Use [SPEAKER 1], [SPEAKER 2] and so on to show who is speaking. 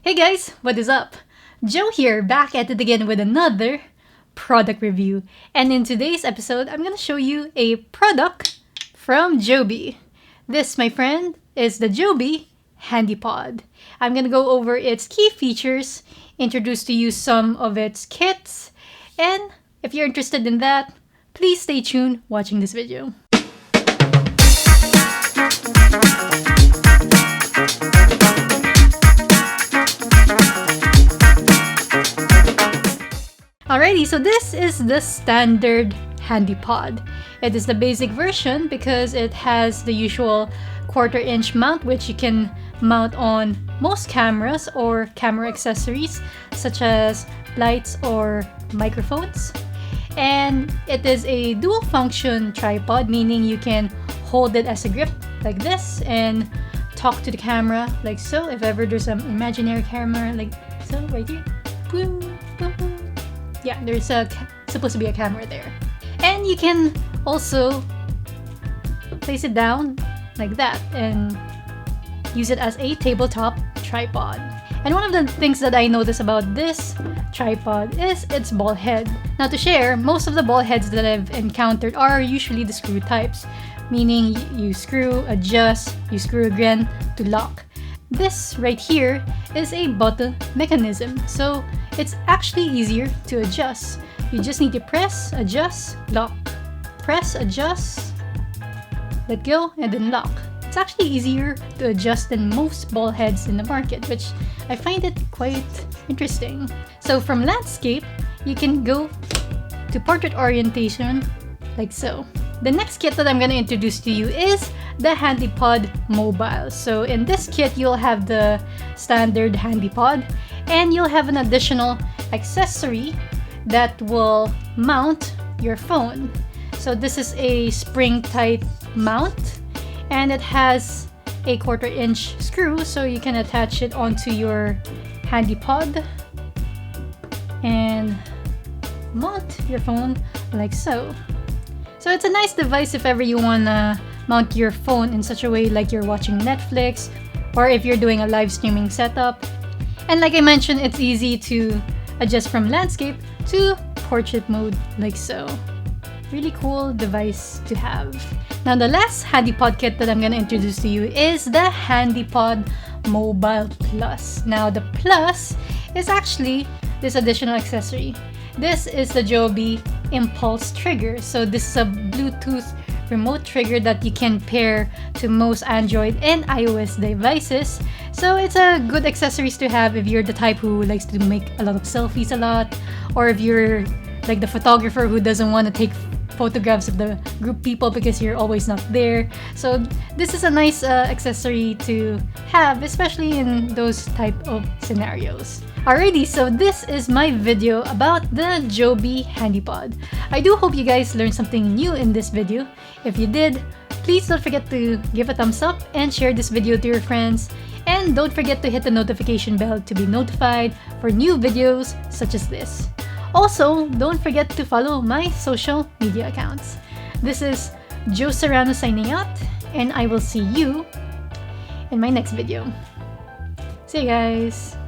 [SPEAKER 1] Hey guys, what is up? Joe here, back at it again with another product review. And in today's episode, I'm gonna show you a product from Joby. This, my friend, is the Joby Handypod. I'm gonna go over its key features, introduce to you some of its kits, and if you're interested in that, please stay tuned watching this video. Alrighty, so this is the standard Handypod. It is the basic version because it has the usual 1/4-inch mount, which you can mount on most cameras or camera accessories such as lights or microphones. And it is a dual function tripod, meaning you can hold it as a grip like this and talk to the camera like so. If ever there's an imaginary camera like so right here. Boom, boom, boom. Yeah, there's supposed to be a camera there. And you can also place it down like that and use it as a tabletop tripod. And one of the things that I noticed about this tripod is its ball head. Now to share, most of the ball heads that I've encountered are usually the screw types, meaning you screw, adjust, you screw again to lock. This right here is a button mechanism, so it's actually easier to adjust. You just need to press, adjust, lock. Press, adjust, let go, and then lock. It's actually easier to adjust than most ball heads in the market, which I find it quite interesting. So from landscape, you can go to portrait orientation like so. The next kit that I'm going to introduce to you is the Handypod Mobile. So in this kit, you'll have the standard Handypod and you'll have an additional accessory that will mount your phone. So this is a spring-tight mount and it has a 1/4-inch screw so you can attach it onto your Handypod and mount your phone like so. So it's a nice device if ever you wanna mount your phone in such a way like you're watching Netflix or if you're doing a live streaming setup. And like I mentioned, it's easy to adjust from landscape to portrait mode like so. Really cool device to have. Now the last Handypod kit that I'm gonna introduce to you is the Handypod Mobile Plus. Now the Plus is actually this additional accessory. This is the Joby Impulse Trigger. So this is a Bluetooth remote trigger that you can pair to most Android and iOS devices. So it's a good accessories to have if you're the type who likes to make a lot of selfies a lot, or if you're like the photographer who doesn't want to take photographs of the group people because you're always not there. So this is a nice accessory to have, especially in those type of scenarios. Alrighty, so this is my video about the Joby Handypod. I do hope you guys learned something new in this video. If you did, please don't forget to give a thumbs up and share this video to your friends. And don't forget to hit the notification bell to be notified for new videos such as this. Also, don't forget to follow my social media accounts. This is Joe Serrano signing out, and I will see you in my next video. See you guys!